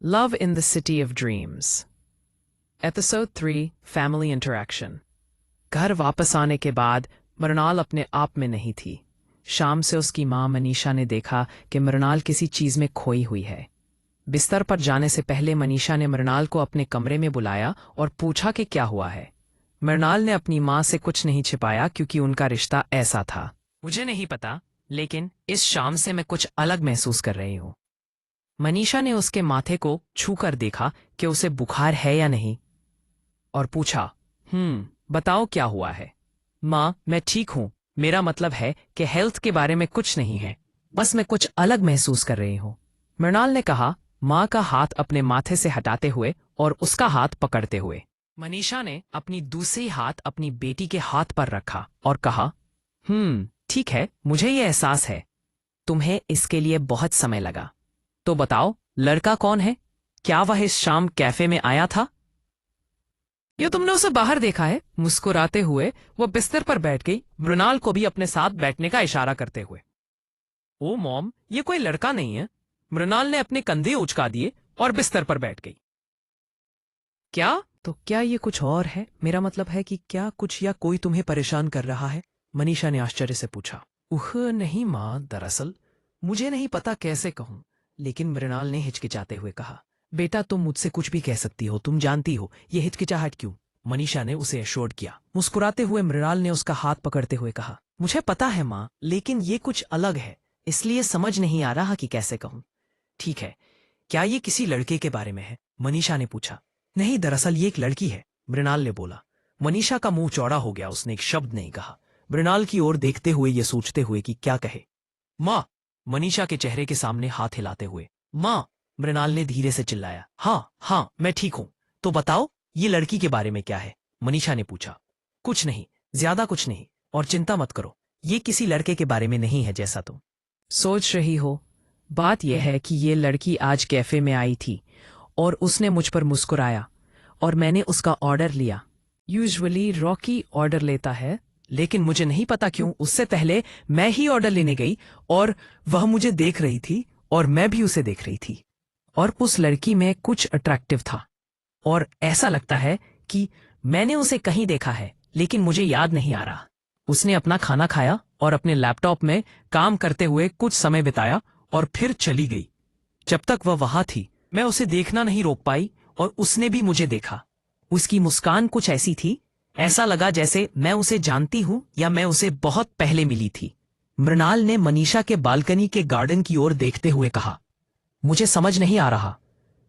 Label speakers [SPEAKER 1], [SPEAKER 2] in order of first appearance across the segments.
[SPEAKER 1] Love in the City of Dreams. Episode 3 Family Interaction. घर वापस आने के बाद मृणाल अपने आप में नहीं थी। शाम से उसकी माँ मनीषा ने देखा कि मृणाल किसी चीज में खोई हुई है। बिस्तर पर जाने से पहले मनीषा ने मृणाल को अपने कमरे में बुलाया और पूछा कि क्या हुआ है। मृणाल ने अपनी माँ से कुछ नहीं छिपाया क्योंकि उनका रिश्ता ऐसा था। मुझे नहीं पता, लेकिन इस शाम से मैं कुछ अलग महसूस कर रही हूँ। मनीषा ने उसके माथे को छूकर देखा कि उसे बुखार है या नहीं और पूछा, बताओ क्या हुआ है। माँ, मैं ठीक हूँ। मेरा मतलब है कि हेल्थ के बारे में कुछ नहीं है, बस मैं कुछ अलग महसूस कर रही हूँ। मृणाल ने कहा, माँ का हाथ अपने माथे से हटाते हुए और उसका हाथ पकड़ते हुए। मनीषा ने अपनी दूसरी हाथ अपनी बेटी के हाथ पर रखा और कहा, ठीक है, मुझे ये एहसास है। तुम्हें इसके लिए बहुत समय लगा। तो बताओ, लड़का कौन है? क्या वह इस शाम कैफे में आया था? ये तुमने उसे बाहर देखा है? मुस्कुराते हुए वो बिस्तर पर बैठ गई, मृणाल को भी अपने साथ बैठने का इशारा करते हुए। ओ मॉम, ये कोई लड़का नहीं है। मृणाल ने अपने कंधे उचका दिए और बिस्तर पर बैठ गई। क्या? तो क्या ये कुछ और है? मेरा मतलब है कि क्या कुछ या कोई तुम्हें परेशान कर रहा है? मनीषा ने आश्चर्य से पूछा। नहीं माँ, दरअसल मुझे नहीं पता कैसे कहूं, लेकिन मृणाल ने हिचकिचाते हुए कहा। बेटा, तुम मुझसे कुछ भी कह सकती हो, तुम जानती हो ये हिचकिचाहट क्यों? मनीषा ने उसे एश्योर्ड किया। मुस्कुराते हुए मृणाल ने उसका हाथ पकड़ते हुए कहा, मुझे पता है माँ, लेकिन ये कुछ अलग है, इसलिए समझ नहीं आ रहा कि कैसे कहूं। ठीक है, क्या ये किसी लड़के के बारे में है? मनीषा ने पूछा। नहीं, दरअसल ये एक लड़की है, मृणाल ने बोला। मनीषा का मुंह चौड़ा हो गया, उसने एक शब्द नहीं कहा, मृणाल की ओर देखते हुए ये सोचते हुए कि क्या कहे। माँ, मनीषा के चेहरे के सामने हाथ हिलाते हुए। माँ, मृणाल ने धीरे से चिल्लाया। हाँ, मैं ठीक हूं। तो बताओ, ये लड़की के बारे में क्या है? मनीषा ने पूछा। कुछ नहीं, ज्यादा कुछ नहीं, और चिंता मत करो, ये किसी लड़के के बारे में नहीं है जैसा तुम सोच रही हो। बात यह है कि ये लड़की आज कैफे में आई थी और उसने मुझ पर मुस्कुराया और मैंने उसका ऑर्डर लिया। यूजुअली रॉकी ऑर्डर लेता है, लेकिन मुझे नहीं पता क्यों उससे पहले मैं ही ऑर्डर लेने गई और वह मुझे देख रही थी और मैं भी उसे देख रही थी, और उस लड़की में कुछ अट्रैक्टिव था और ऐसा लगता है कि मैंने उसे कहीं देखा है, लेकिन मुझे याद नहीं आ रहा। उसने अपना खाना खाया और अपने लैपटॉप में काम करते हुए कुछ समय बिताया और फिर चली गई। जब तक वह वहां थी मैं उसे देखना नहीं रोक पाई और उसने भी मुझे देखा। उसकी मुस्कान कुछ ऐसी थी, ऐसा लगा जैसे मैं उसे जानती हूं या मैं उसे बहुत पहले मिली थी। मृणाल ने मनीषा के बालकनी के गार्डन की ओर देखते हुए कहा, मुझे समझ नहीं आ रहा।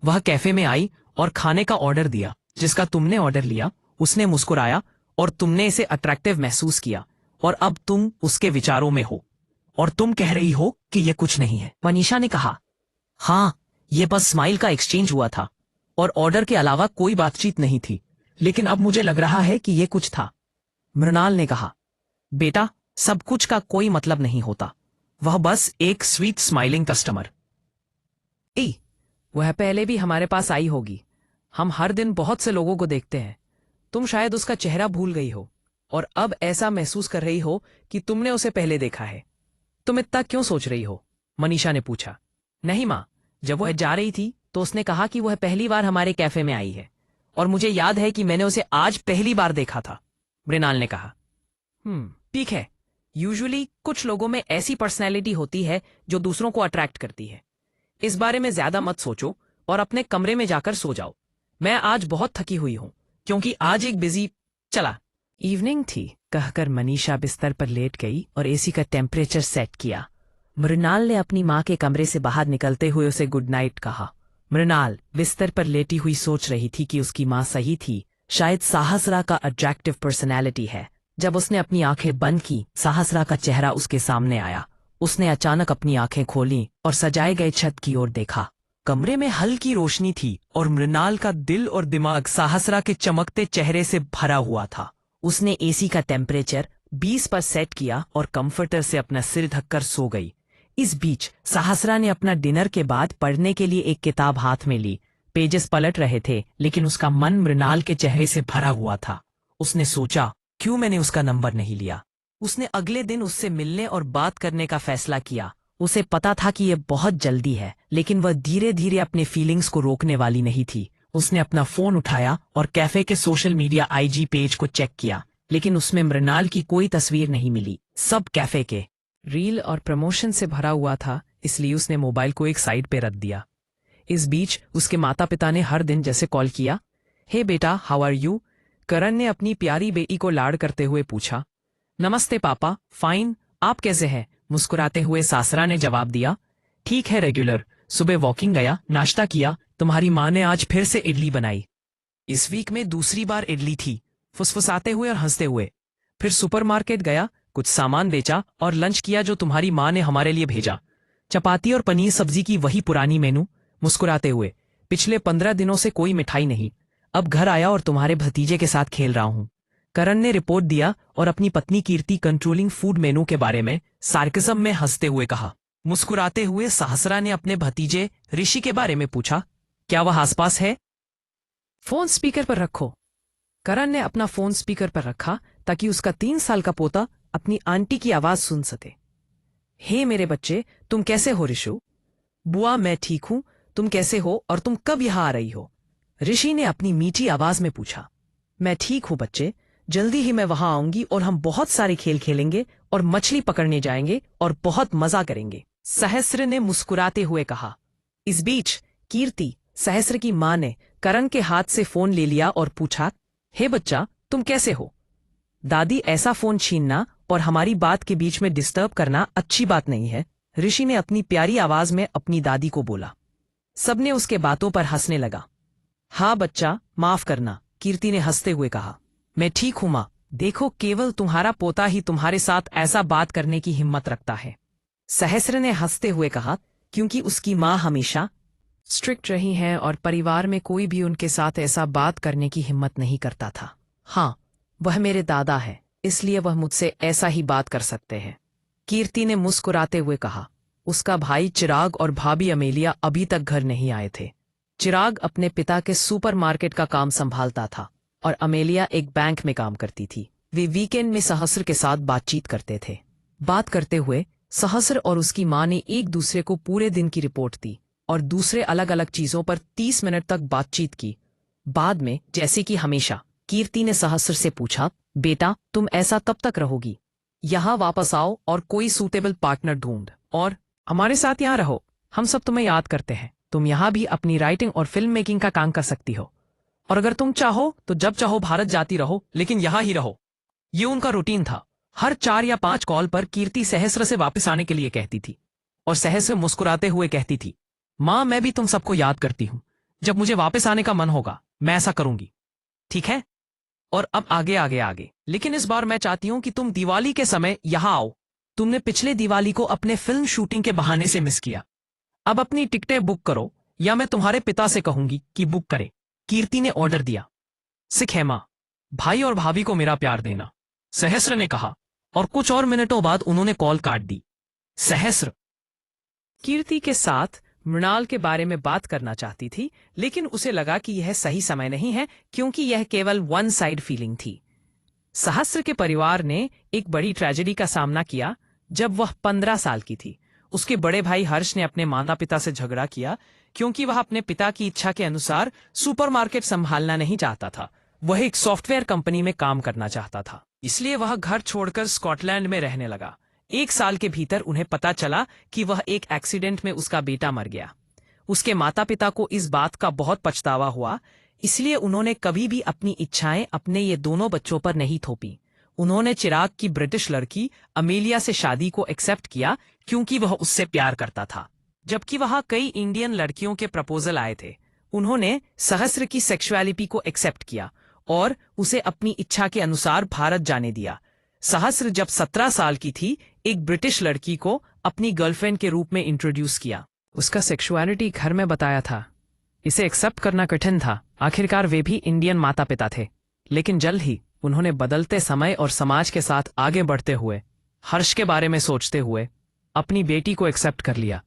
[SPEAKER 1] वह कैफे में आई और खाने का ऑर्डर दिया जिसका तुमने ऑर्डर लिया। उसने मुस्कुराया और तुमने इसे अट्रैक्टिव महसूस किया, और अब तुम उसके विचारों में हो और तुम कह रही हो कि यह कुछ नहीं है। मनीषा ने कहा, हाँ, ये बस स्माइल का एक्सचेंज हुआ था और ऑर्डर के अलावा कोई बातचीत नहीं थी, लेकिन अब मुझे लग रहा है कि ये कुछ था। मृणाल ने कहा, बेटा, सब कुछ का कोई मतलब नहीं होता, वह बस एक स्वीट स्माइलिंग कस्टमर। वह पहले भी हमारे पास आई होगी। हम हर दिन बहुत से लोगों को देखते हैं। तुम शायद उसका चेहरा भूल गई हो और अब ऐसा महसूस कर रही हो कि तुमने उसे पहले देखा है। तुम इतना क्यों सोच रही हो? मनीषा ने पूछा। नहीं माँ, जब वह जा रही थी तो उसने कहा कि वह पहली बार हमारे कैफे में आई है और मुझे याद है कि मैंने उसे आज पहली बार देखा था, मृणाल ने कहा। ठीक है, यूजुअली कुछ लोगों में ऐसी पर्सनैलिटी होती है जो दूसरों को अट्रैक्ट करती है। इस बारे में ज्यादा मत सोचो और अपने कमरे में जाकर सो जाओ। मैं आज बहुत थकी हुई हूं क्योंकि आज एक बिजी चला इवनिंग थी, कहकर मनीषा बिस्तर पर लेट गई और एसी का टेम्परेचर सेट किया। मृणाल ने अपनी माँ के कमरे से बाहर निकलते हुए उसे गुड नाइट कहा। मृणाल बिस्तर पर लेटी हुई सोच रही थी कि उसकी माँ सही थी, शायद साहसरा का अट्रैक्टिव पर्सनैलिटी है। जब उसने अपनी आंखें बंद की, साहसरा का चेहरा उसके सामने आया। उसने अचानक अपनी आंखें खोली और सजाए गए छत की ओर देखा। कमरे में हल्की रोशनी थी और मृणाल का दिल और दिमाग साहसरा के चमकते चेहरे से भरा हुआ था। उसने एसी का टेम्परेचर 20 पर सेट किया और कंफर्टर से अपना सिर ढककर सो गई। इस बीच साहसरा ने अपना डिनर के बाद पढ़ने के लिए एक किताब हाथ में ली। पेजेस पलट रहे थे, लेकिन उसका मन मृणाल के चेहरे से भरा हुआ था। उसने सोचा, क्यों मैंने उसका नंबर नहीं लिया? उसने अगले दिन उससे मिलने और बात करने का फैसला किया
[SPEAKER 2] उसे पता था कि यह बहुत जल्दी है, लेकिन वह धीरे धीरे अपने फीलिंग्स को रोकने वाली नहीं थी। उसने अपना फोन उठाया और कैफे के सोशल मीडिया आईजी पेज को चेक किया, लेकिन उसमें मृणाल की कोई तस्वीर नहीं मिली। सब कैफे के
[SPEAKER 1] रील और प्रमोशन से भरा हुआ था, इसलिए उसने मोबाइल को एक साइड पे रख दिया। इस बीच उसके माता पिता ने हर दिन जैसे कॉल किया। हे बेटा, हाउ आर यू? करण ने अपनी प्यारी बेटी को लाड करते हुए पूछा। नमस्ते पापा, फाइन, आप कैसे हैं? मुस्कुराते हुए सासरा ने जवाब दिया। ठीक है, रेगुलर, सुबह वॉकिंग गया, नाश्ता किया, तुम्हारी माँ ने आज फिर से इडली बनाई। इस वीक में दूसरी बार इडली थी, फुसफुसाते हुए और हंसते हुए। फिर सुपरमार्केट गया, कुछ सामान बेचा और लंच किया जो तुम्हारी माँ ने हमारे लिए भेजा। चपाती और पनीर सब्जी की वही पुरानी मेनू। मुस्कुराते हुए, पिछले 15 दिनों से कोई मिठाई नहीं। अब घर आया और तुम्हारे भतीजे के साथ खेल रहा हूँ। करण ने रिपोर्ट दिया और अपनी पत्नी कीर्ति कंट्रोलिंग फूड मेनू के बारे में सार्कसम में हंसते हुए कहा। मुस्कुराते हुए सहस्रा ने अपने भतीजे ऋषि के बारे में पूछा, क्या वह आसपास है? फोन स्पीकर पर रखो। करण ने अपना फोन स्पीकर पर रखा ताकि उसका 3 साल का पोता अपनी आंटी की आवाज सुन सके। हे मेरे बच्चे, तुम कैसे हो ऋषु? बुआ, मैं ठीक हूं, तुम कैसे हो और तुम कब यहां आ रही हो? ऋषि ने अपनी मीठी आवाज में पूछा। मैं ठीक हूं बच्चे, जल्दी ही मैं वहां आऊंगी और हम बहुत सारे खेल खेलेंगे और मछली पकड़ने जाएंगे और बहुत मजा करेंगे, सहस्र ने मुस्कुराते हुए कहा। इस बीच कीर्ति, सहस्र की मां, ने करण के हाथ से फोन ले लिया और पूछा, हे बच्चा, तुम कैसे हो? दादी, ऐसा फोन छीनना और हमारी बात के बीच में डिस्टर्ब करना अच्छी बात नहीं है, ऋषि ने अपनी प्यारी आवाज में अपनी दादी को बोला। सबने उसके बातों पर हंसने लगा। हाँ बच्चा, माफ करना, कीर्ति ने हंसते हुए कहा। मैं ठीक हूं मां, देखो केवल तुम्हारा पोता ही तुम्हारे साथ ऐसा बात करने की हिम्मत रखता है, सहस्र ने हंसते हुए कहा, क्योंकि उसकी मां हमेशा स्ट्रिक्ट रही हैं और परिवार में कोई भी उनके साथ ऐसा बात करने की हिम्मत नहीं करता था। हाँ, वह मेरे दादा है, इसलिए वह मुझसे ऐसा ही बात कर सकते हैं, कीर्ति ने मुस्कुराते हुए कहा। उसका भाई चिराग और भाभी अमेलिया अभी तक घर नहीं आए थे। चिराग अपने पिता के सुपरमार्केट का काम संभालता था और अमेलिया एक बैंक में काम करती थी। वे वीकेंड में सहस्र के साथ बातचीत करते थे। बात करते हुए सहस्र और उसकी मां ने एक दूसरे को पूरे दिन की रिपोर्ट दी और दूसरे अलग अलग चीजों पर 30 मिनट तक बातचीत की। बाद में, जैसे कि हमेशा, कीर्ति ने सहस्र से पूछा, बेटा, तुम ऐसा तब तक रहोगी? यहाँ वापस आओ और कोई सूटेबल पार्टनर ढूंढ और हमारे साथ यहाँ रहो। हम सब तुम्हें याद करते हैं। तुम यहाँ भी अपनी राइटिंग और फिल्म मेकिंग का काम कर सकती हो, और अगर तुम चाहो तो जब चाहो भारत जाती रहो, लेकिन यहाँ ही रहो। ये उनका रूटीन था। हर 4 या 5 कॉल पर कीर्ति सहस्र से वापस आने के लिए कहती थी और सहस्र मुस्कुराते हुए कहती थी, माँ, मैं भी तुम सबको याद करती हूँ। जब मुझे वापस आने का मन होगा मैं ऐसा करूंगी, ठीक है? और अब आगे आगे आगे, लेकिन इस बार मैं चाहती हूँ कि तुम दिवाली के समय यहाँ आओ। तुमने पिछले दिवाली को अपने फिल्म शूटिंग के बहाने से मिस किया। अब अपनी टिकटें बुक करो या मैं तुम्हारे पिता से कहूंगी कि बुक करे, कीर्ति ने ऑर्डर दिया। सिख है माँ, भाई और भाभी को मेरा प्यार देना, सहस्र ने कहा, और कुछ और मिनटों बाद उन्होंने कॉल काट दी। सहस्र कीर्ति के साथ मृणाल के बारे में बात करना चाहती थी, लेकिन उसे लगा कि यह सही समय नहीं है क्योंकि यह केवल वन साइड फीलिंग थी। सहस्र के परिवार ने एक बड़ी ट्रेजेडी का सामना किया जब वह 15 साल की थी। उसके बड़े भाई हर्ष ने अपने माता पिता से झगड़ा किया क्योंकि वह अपने पिता की इच्छा के अनुसार सुपरमार्केट संभालना नहीं चाहता था। वह एक सॉफ्टवेयर कंपनी में काम करना चाहता था, इसलिए वह घर छोड़कर स्कॉटलैंड में रहने लगा। 1 साल के भीतर उन्हें पता चला कि वह एक एक्सीडेंट में उसका बेटा मर गया। उसके माता पिता को इस बात का बहुत पछतावा हुआ, इसलिए उन्होंने कभी भी अपनी इच्छाएं अपने ये दोनों बच्चों पर नहीं थोपी। उन्होंने चिराग की ब्रिटिश लड़की अमेलिया से शादी को एक्सेप्ट किया क्योंकि वह उससे प्यार करता था, जबकि वहां कई इंडियन लड़कियों के प्रपोजल आए थे। उन्होंने सहस्र की सेक्सुअलिटी को एक्सेप्ट किया और उसे अपनी इच्छा के अनुसार भारत जाने दिया। सहस्र जब 17 साल की थी, एक ब्रिटिश लड़की को अपनी गर्लफ्रेंड के रूप में इंट्रोड्यूस किया। उसका सेक्सुअलिटी घर में बताया था। इसे एक्सेप्ट करना कठिन था। आखिरकार वे भी इंडियन माता पिता थे, लेकिन जल्द ही उन्होंने बदलते समय और समाज के साथ आगे बढ़ते हुए, हर्ष के बारे में सोचते हुए, अपनी बेटी को एक्सेप्ट कर लिया।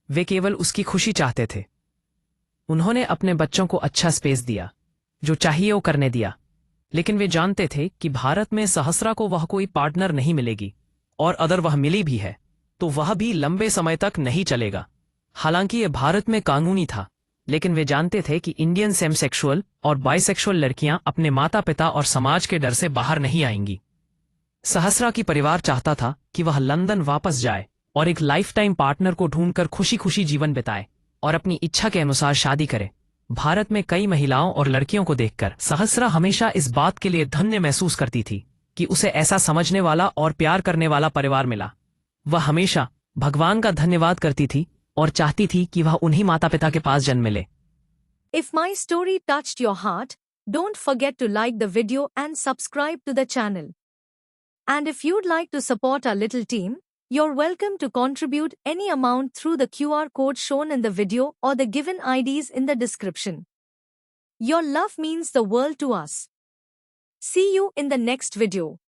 [SPEAKER 1] वे केवल उसकी खुशी चाहते थे। उन्होंने अपने बच्चों को अच्छा स्पेस दिया, जो चाहिए वो करने दिया, लेकिन वे जानते थे कि भारत में सहस्रा को वह कोई पार्टनर नहीं मिलेगी, और अगर वह मिली भी है तो वह भी लंबे समय तक नहीं चलेगा। हालांकि यह भारत में कानूनी था, लेकिन वे जानते थे कि इंडियन सेमसेक्सुअल और बाइसेक्सुअल लड़कियां अपने माता पिता और समाज के डर से बाहर नहीं आएंगी। सहस्रा की परिवार चाहता था कि वह लंदन वापस जाए और एक लाइफ टाइम पार्टनर को ढूंढकर खुशी खुशी जीवन बिताए और अपनी इच्छा के अनुसार शादी करे। भारत में कई महिलाओं और लड़कियों को देखकर सहस्रा हमेशा इस बात के लिए धन्य महसूस करती थी कि उसे ऐसा समझने वाला और प्यार करने वाला परिवार मिला। वह हमेशा भगवान का धन्यवाद करती थी और चाहती थी कि वह उन्हीं माता पिता के पास जन्म ले।
[SPEAKER 3] If my story touched your heart, don't forget to like the video and subscribe to the channel. And if you'd like to support our little team, you're welcome to contribute any amount through the QR code shown in the video or the given IDs in the description. Your love means the world to us. See you in the next video.